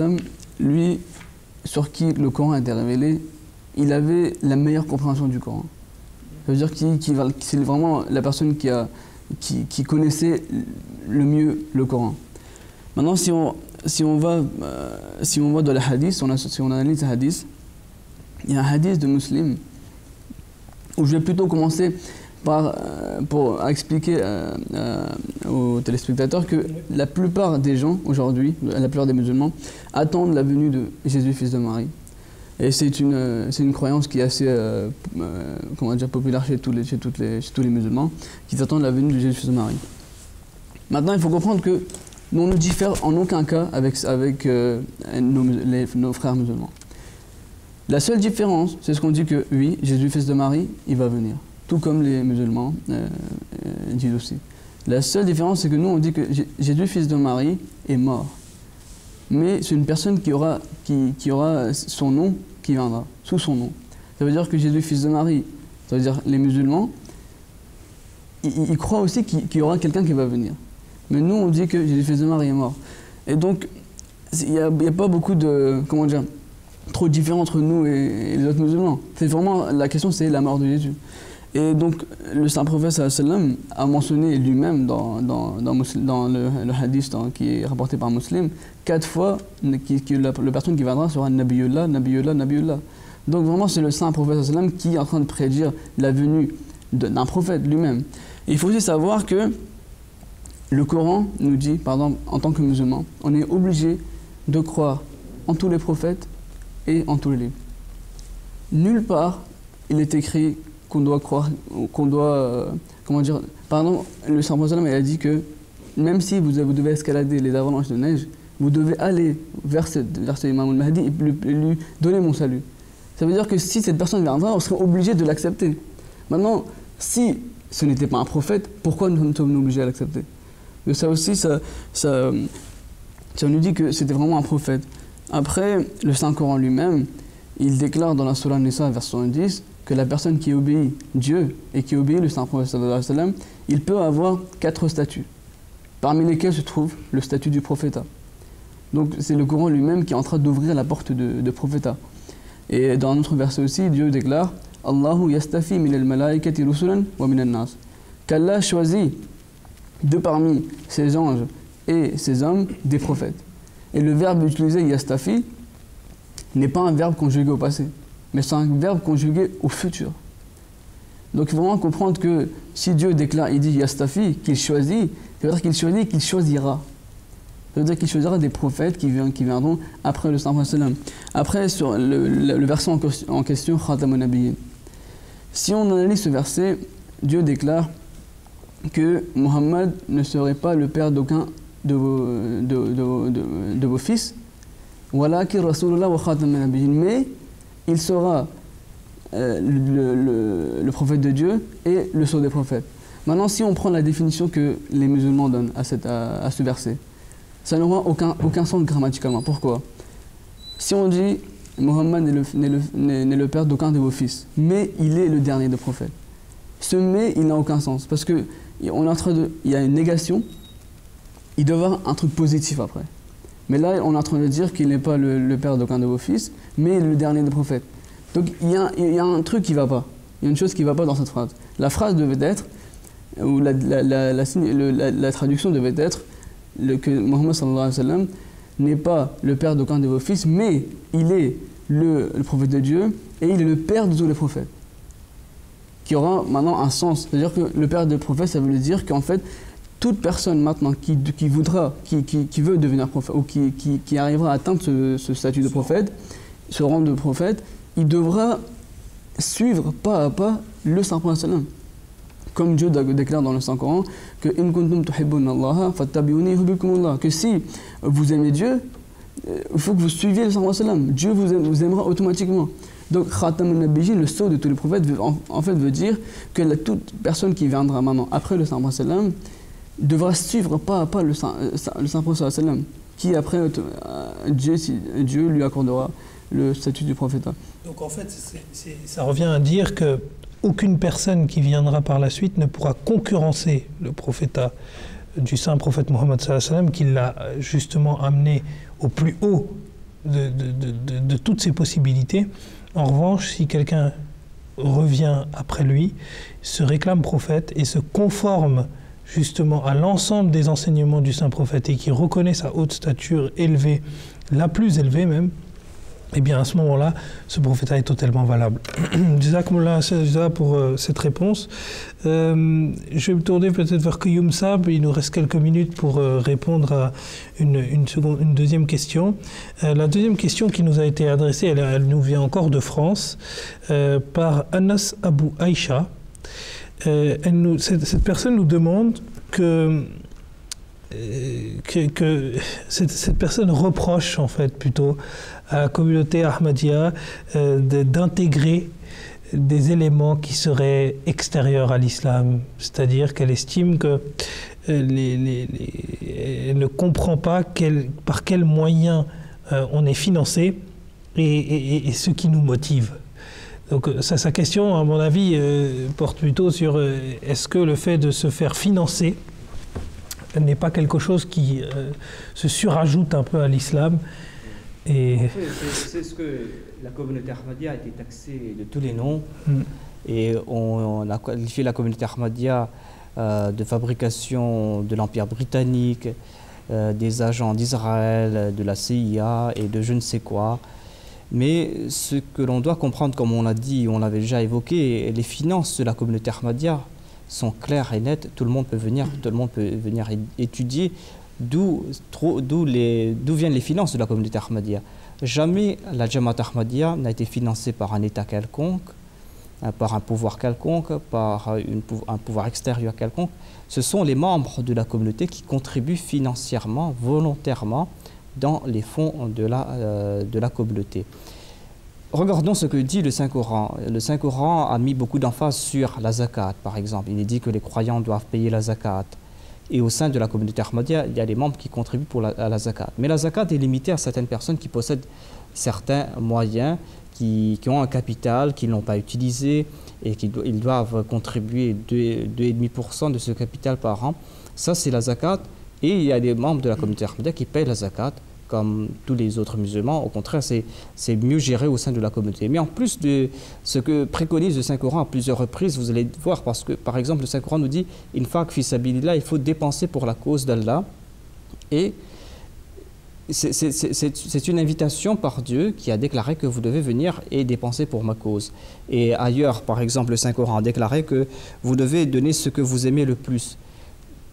Speaker 4: lui, sur qui le Coran a été révélé, il avait la meilleure compréhension du Coran. Ça veut dire que c'est vraiment la personne qui connaissait le mieux le Coran. Maintenant, si on va dans les hadiths, si on analyse les hadiths, il y a un hadith de Muslim où je vais plutôt commencer pour expliquer aux téléspectateurs que la plupart des gens aujourd'hui, la plupart des musulmans, attendent la venue de Jésus, fils de Marie. Et c'est une croyance qui est assez populaire chez tous les musulmans, qui attendent la venue de Jésus fils de Marie. Maintenant, il faut comprendre que nous, on ne diffère en aucun cas avec nos frères musulmans. La seule différence, c'est ce qu'on dit que oui, Jésus fils de Marie, il va venir. Tout comme les musulmans disent aussi. La seule différence, c'est que nous, on dit que Jésus fils de Marie est mort. Mais c'est une personne qui aura son nom qui viendra, sous son nom. Ça veut dire que Jésus, fils de Marie, ça veut dire les musulmans, ils croient aussi qu'il y aura quelqu'un qui va venir. Mais nous, on dit que Jésus, fils de Marie est mort. Et donc, il n'y a pas beaucoup de, trop de différence entre nous et les autres musulmans. C'est vraiment, la question, c'est la mort de Jésus. Et donc, le saint prophète sallam a mentionné lui-même dans le hadith qui est rapporté par Muslim, 4 fois que la personne qui viendra sera Nabiyullah, Nabiyullah, Nabiyullah. Donc vraiment, c'est le saint prophète sallam qui est en train de prédire la venue d'un prophète lui-même. Il faut aussi savoir que le Coran nous dit, par exemple, en tant que musulman, on est obligé de croire en tous les prophètes et en tous les livres. Nulle part, il est écrit qu'on doit croire, pardon, le saint prophète il a dit que même si vous devez escalader les avalanches de neige, vous devez aller vers ce Imam al-Mahdi et lui donner mon salut. Ça veut dire que si cette personne viendra, on serait obligé de l'accepter. Maintenant, si ce n'était pas un prophète, pourquoi nous sommes obligés à l'accepter? Et ça aussi, ça nous dit que c'était vraiment un prophète. Après, le Saint-Coran lui-même, il déclare dans la Sourate Nisa, verset 70, que la personne qui obéit Dieu et qui obéit le Saint-Prophète sallallahu alayhi wa sallam, il peut avoir 4 statuts, parmi lesquels se trouve le statut du prophétat. Donc c'est le Coran lui-même qui est en train d'ouvrir la porte de prophétat. Et dans un autre verset aussi, Dieu déclare « Allahu yastafi min al-malaikati rusulan wa min al-nas » qu'Allah choisit de parmi ses anges et ses hommes des prophètes. Et le verbe utilisé « yastafi » n'est pas un verbe conjugué au passé, mais c'est un verbe conjugué au futur. Donc il faut vraiment comprendre que si Dieu déclare, il dit Yastafi, qu'il choisit, ça veut dire qu'il choisit, qu'il choisira. Ça veut dire qu'il choisira des prophètes qui viendront après le prophète. Après, sur le verset en question, Khatamun Nabiyyin. Si on analyse ce verset, Dieu déclare que Muhammad ne serait pas le père d'aucun de vos fils, walakin Rasulullah wa Khatamun Nabiyyin, mais il sera le prophète de Dieu et le sceau des prophètes. Maintenant, si on prend la définition que les musulmans donnent à ce verset, ça n'aura aucun sens grammaticalement. Pourquoi? Si on dit Muhammad n'est le père d'aucun de vos fils, mais il est le dernier des prophètes. Ce mais, il n'a aucun sens. Parce qu'il y a une négation, il doit y avoir un truc positif après. Mais là, on est en train de dire qu'il n'est pas le père d'aucun de vos fils, mais le dernier des prophètes. Donc il y a un truc qui ne va pas. Il y a une chose qui ne va pas dans cette phrase. La phrase devait être, ou la traduction devait être, que Muhammad sallallahu alayhi wa sallam n'est pas le père d'aucun de vos fils, mais il est le prophète de Dieu et il est le père de tous les prophètes. Qui aura maintenant un sens. C'est-à-dire que le père des prophètes, ça veut dire qu'en fait, toute personne maintenant qui veut devenir prophète ou qui arrivera à atteindre ce statut de prophète, ce rang de prophète, il devra suivre pas à pas le saint prophète. Comme Dieu déclare dans le Saint-Coran que in kuntum tuhibbuna Allah fattabi'uni yuhibbukumullah, que si vous aimez Dieu, il faut que vous suiviez le Saint-Prophète. Dieu vous aimera automatiquement. Donc Khatamun Nabiyyin, le sceau de tous les prophètes, en fait veut dire que toute personne qui viendra maintenant après le Saint-Prophète devra suivre pas à pas le Saint-Prophète, qui après Dieu lui accordera le statut du prophète.
Speaker 2: Donc en fait, ça revient à dire que aucune personne qui viendra par la suite ne pourra concurrencer le prophétat du saint prophète Mohammed sallallahu alayhi wa sallam, qui l'a justement amené au plus haut de toutes ses possibilités. En revanche, si quelqu'un revient après lui, se réclame prophète et se conforme justement à l'ensemble des enseignements du saint prophète et qui reconnaît sa haute stature élevée, la plus élevée même, eh bien à ce moment-là, ce prophète est totalement valable. Jazakumullah pour cette réponse. Je vais me tourner peut-être vers Qayyum Sab. Il nous reste quelques minutes pour répondre à une deuxième question. La deuxième question qui nous a été adressée, elle nous vient encore de France, par Anas Abou Aïcha. Cette personne nous demande que cette personne reproche en fait plutôt à la communauté Ahmadiyya d'intégrer des éléments qui seraient extérieurs à l'islam, c'est-à-dire qu'elle estime que elle ne comprend pas par quels moyens on est financé et ce qui nous motive. Donc sa question, à mon avis, porte plutôt sur est-ce que le fait de se faire financer n'est pas quelque chose qui se surajoute un peu à l'islam. Et
Speaker 3: en fait, c'est ce que la communauté Ahmadiyya a été taxée de tous les noms. Et on a qualifié la communauté Ahmadiyya de fabrication de l'Empire britannique, des agents d'Israël, de la CIA et de je ne sais quoi. Mais ce que l'on doit comprendre, comme on l'a dit, on l'avait déjà évoqué, les finances de la communauté Ahmadiyya sont claires et nettes. Tout le monde peut venir étudier d'où viennent les finances de la communauté Ahmadiyya. Jamais la Jamaat Ahmadiyya n'a été financée par un État quelconque, par un pouvoir quelconque, par un pouvoir extérieur quelconque. Ce sont les membres de la communauté qui contribuent financièrement, volontairement, dans les fonds de la communauté. Regardons ce que dit le Saint-Coran. Le Saint-Coran a mis beaucoup d'emphase sur la zakat, par exemple. Il est dit que les croyants doivent payer la zakat. Et au sein de la communauté Ahmadiyya, il y a des membres qui contribuent à la zakat. Mais la zakat est limitée à certaines personnes qui possèdent certains moyens, qui ont un capital, qui ne l'ont pas utilisé et ils doivent contribuer 2,5% de ce capital par an. Ça, c'est la zakat. Et il y a des membres de la communauté Ahmadiyya qui payent la zakat, comme tous les autres musulmans. Au contraire, c'est mieux géré au sein de la communauté. Mais en plus de ce que préconise le Saint-Coran à plusieurs reprises, vous allez voir, parce que, par exemple, le Saint-Coran nous dit « Infaq fi sabilillah », il faut dépenser pour la cause d'Allah. Et c'est une invitation par Dieu qui a déclaré que vous devez venir et dépenser pour ma cause. Et ailleurs, par exemple, le Saint-Coran a déclaré que vous devez donner ce que vous aimez le plus.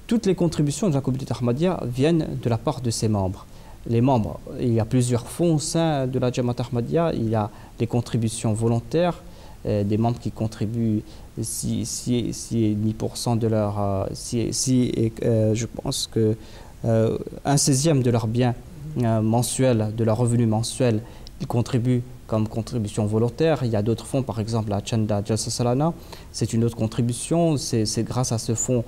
Speaker 3: Toutes les contributions de la communauté Ahmadiyya viennent de la part de ses membres. Les membres, il y a plusieurs fonds au sein de la Jamaat Ahmadiyya. Il y a les contributions volontaires, des membres qui contribuent si 10% de leur... je pense que un 16e de leurs biens mensuels, de leur revenu mensuel, ils contribuent comme contribution volontaire. Il y a d'autres fonds, par exemple la Chanda Jalsa Salana, c'est une autre contribution. C'est grâce à ce fonds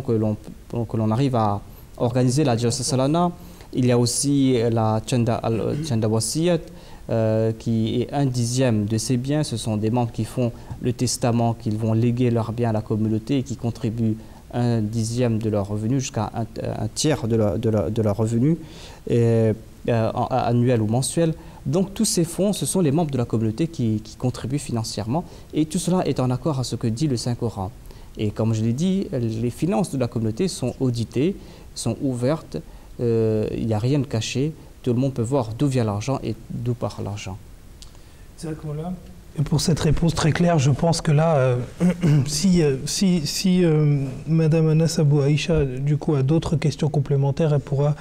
Speaker 3: que l'on arrive à organiser la Jalsa Salana. Il y a aussi la Chanda Wasiyat, qui est 1/10 de ces biens. Ce sont des membres qui font le testament, qu'ils vont léguer leurs biens à la communauté et qui contribuent 1/10 de leur revenu jusqu'à un tiers de leur revenu annuel ou mensuel. Donc tous ces fonds, ce sont les membres de la communauté qui contribuent financièrement, et tout cela est en accord à ce que dit le Saint-Coran. Et comme je l'ai dit, les finances de la communauté sont auditées, sont ouvertes, il n'y a rien de caché, tout le monde peut voir d'où vient l'argent et d'où part l'argent.
Speaker 2: Et pour cette réponse très claire, je pense que là, si Madame Anas Abou Aïcha du coup a d'autres questions complémentaires, elle pourra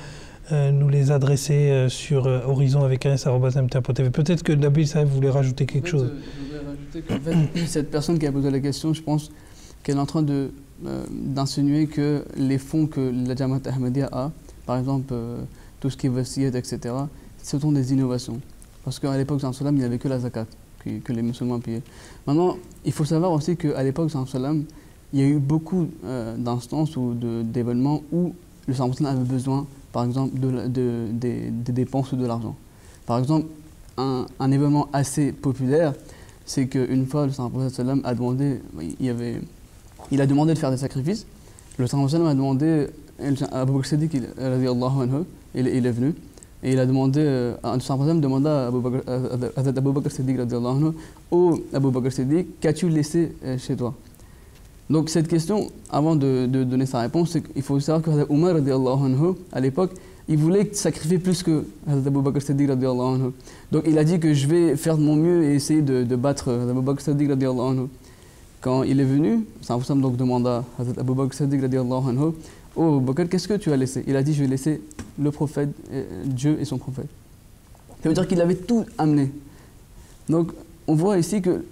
Speaker 2: nous les adresser sur Horizon avec ANS@mta.tv. Peut-être que Nabil Saïf voulait rajouter quelque chose.
Speaker 4: Je voudrais rajouter qu'en fait, cette personne qui a posé la question, je pense qu'elle est en train d'insinuer que les fonds que la Jamaat Ahmadiyya a, par exemple tout ce qui est wasiyat, etc., ce sont des innovations. Parce qu'à l'époque de Salam, il n'y avait que la zakat que les musulmans payaient. Maintenant, il faut savoir aussi qu'à l'époque de Salam, il y a eu beaucoup d'instances ou d'événements où le Salam avait besoin, par exemple, des dépenses ou de l'argent. Par exemple, un événement assez populaire, c'est qu'une fois, le Salam a demandé, il a demandé de faire des sacrifices. Le Salam a demandé, Abu Bakr Siddiq, il est venu, et il a demandé, le Salam demanda à Abu Bakr Siddiq, oh Abu Bakr Siddiq, qu'as-tu laissé chez toi? Donc cette question, avant de donner sa réponse, il faut savoir que Omar, à l'époque, il voulait sacrifier plus que Abu Bakr Siddiq. Donc il a dit que je vais faire de mon mieux et essayer de battre Abu Bakr Siddiq. Quand il est venu, Salam donc demanda à Abu Bakr Siddiq, oh Bakr, qu'est-ce que tu as laissé? Il a dit, je vais laisser le prophète, Dieu et son prophète. Ça veut dire qu'il avait tout amené. Donc on voit ici que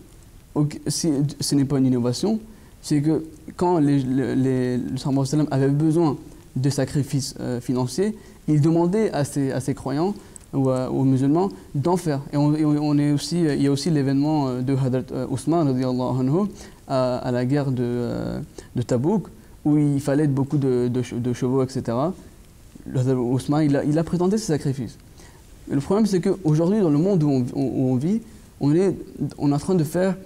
Speaker 4: si ce n'est pas une innovation, c'est que quand le Salam avait besoin de sacrifices financiers, il demandait à ses croyants ou aux musulmans d'en faire. Et il y a aussi l'événement de Hadrat Ousmane à la guerre de Tabouk, où il fallait beaucoup de chevaux, etc. Ousmane, il a présenté ses sacrifices. Mais le problème, c'est qu'aujourd'hui, dans le monde où on vit, on est en train de faire...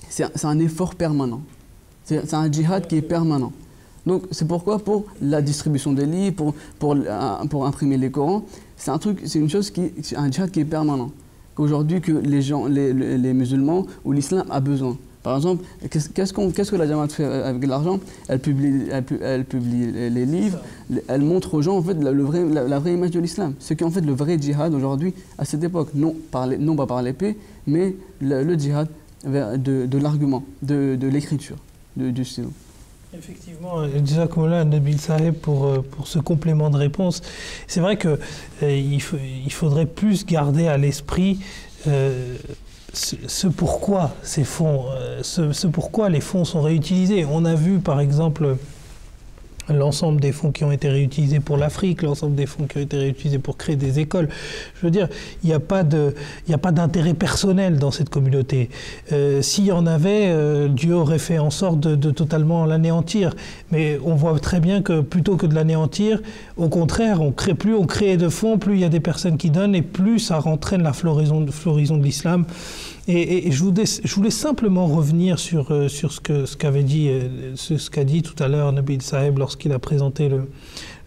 Speaker 4: C'est un effort permanent. C'est un djihad qui est permanent. Donc c'est pourquoi pour la distribution des livres, pour imprimer les Corans, c'est un djihad qui est permanent. Qu'aujourd'hui que les musulmans ou l'islam a besoin. Par exemple, qu'est-ce que la Jamaat fait avec l'argent? Elle publie les livres, elle montre aux gens en fait la vraie image de l'islam. Ce qui est en fait le vrai djihad aujourd'hui à cette époque, non pas par l'épée, mais le djihad de l'argument, de l'écriture. Du stylo.
Speaker 2: Effectivement, Jazakumullah Nabil Saheb pour ce complément de réponse. C'est vrai qu'il faudrait plus garder à l'esprit ce pourquoi ces fonds, ce pourquoi les fonds sont réutilisés. On a vu par exemple l'ensemble des fonds qui ont été réutilisés pour l'Afrique, l'ensemble des fonds qui ont été réutilisés pour créer des écoles. Je veux dire, il n'y a pas d'intérêt personnel dans cette communauté. S'il y en avait, Dieu aurait fait en sorte de totalement l'anéantir. Mais on voit très bien que plutôt que de l'anéantir, au contraire, plus on crée de fonds, plus il y a des personnes qui donnent et plus ça entraîne la floraison de l'islam. Et je voulais simplement revenir sur ce qu'a dit tout à l'heure Nabil Saheb lorsqu'il a présenté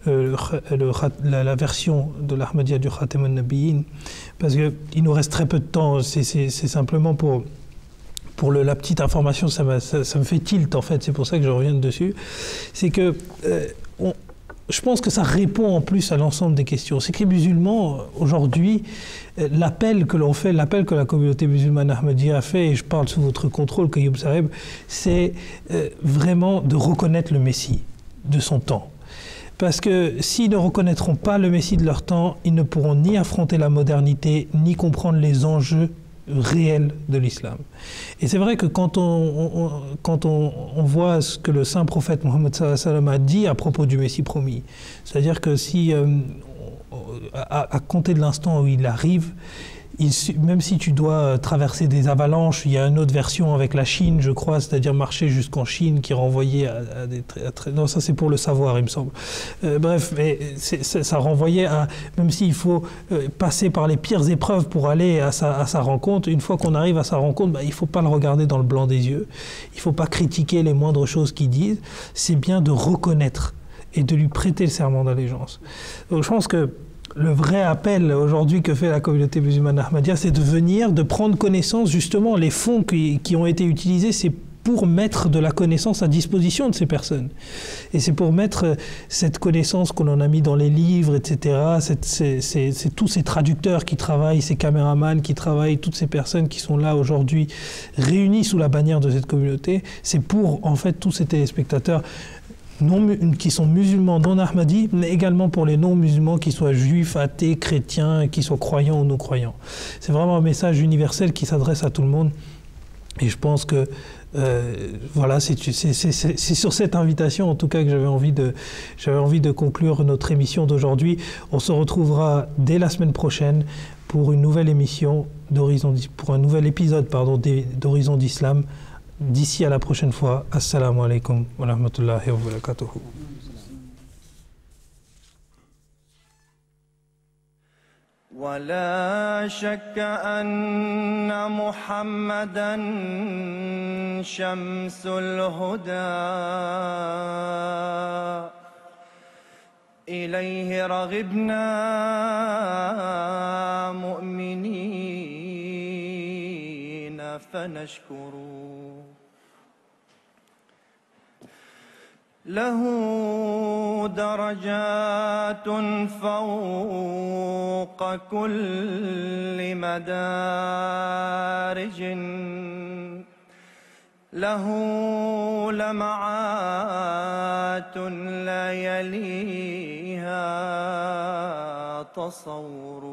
Speaker 2: la version de l'Ahmadiyya du Khatem al-Nabiyyin, parce qu'il nous reste très peu de temps. C'est simplement pour la petite information, ça me fait tilt en fait, c'est pour ça que je reviens dessus. C'est que je pense que ça répond en plus à l'ensemble des questions. C'est que les musulmans, aujourd'hui, l'appel que l'on fait, l'appel que la communauté musulmane ahmadiyya a fait, et je parle sous votre contrôle, Kayoub Sareb, c'est vraiment de reconnaître le Messie de son temps. Parce que s'ils ne reconnaîtront pas le Messie de leur temps, ils ne pourront ni affronter la modernité, ni comprendre les enjeux réel de l'islam. Et c'est vrai que quand on voit ce que le saint prophète Mohammed sallallahu alayhi wa sallam a dit à propos du Messie promis, c'est-à-dire que si, à compter de l'instant où il arrive, même si tu dois traverser des avalanches, il y a une autre version avec la Chine, je crois, c'est-à-dire marcher jusqu'en Chine, qui renvoyait à des... non, ça c'est pour le savoir, il me semble. Bref, mais ça renvoyait à... Même s'il faut passer par les pires épreuves pour aller à sa rencontre, une fois qu'on arrive à sa rencontre, il ne faut pas le regarder dans le blanc des yeux, il ne faut pas critiquer les moindres choses qu'il dise, c'est bien de reconnaître et de lui prêter le serment d'allégeance. Donc je pense que le vrai appel aujourd'hui que fait la communauté musulmane ahmadiyya, c'est de venir, de prendre connaissance, justement, les fonds qui ont été utilisés, c'est pour mettre de la connaissance à disposition de ces personnes. Et c'est pour mettre cette connaissance qu'on en a mis dans les livres, etc., c'est tous ces traducteurs qui travaillent, ces caméramans qui travaillent, toutes ces personnes qui sont là aujourd'hui, réunies sous la bannière de cette communauté, c'est pour, en fait, tous ces téléspectateurs qui sont musulmans non ahmadis, mais également pour les non-musulmans, qui soient juifs, athées, chrétiens, qui soient croyants ou non-croyants. C'est vraiment un message universel qui s'adresse à tout le monde. Et je pense que voilà, c'est sur cette invitation, en tout cas, que j'avais envie de conclure notre émission d'aujourd'hui. On se retrouvera dès la semaine prochaine pour une nouvelle émission pour un nouvel épisode, d'Horizon d'Islam. D'ici à la prochaine fois, assalamu alaikum wa rahmatullahi wa barakatuh.
Speaker 1: ولا شك أن محمدًا شمس الهدى إليه رغبنا مؤمنين فنشكر له درجات فوق كل مدارج له لمعات لا يليها تصور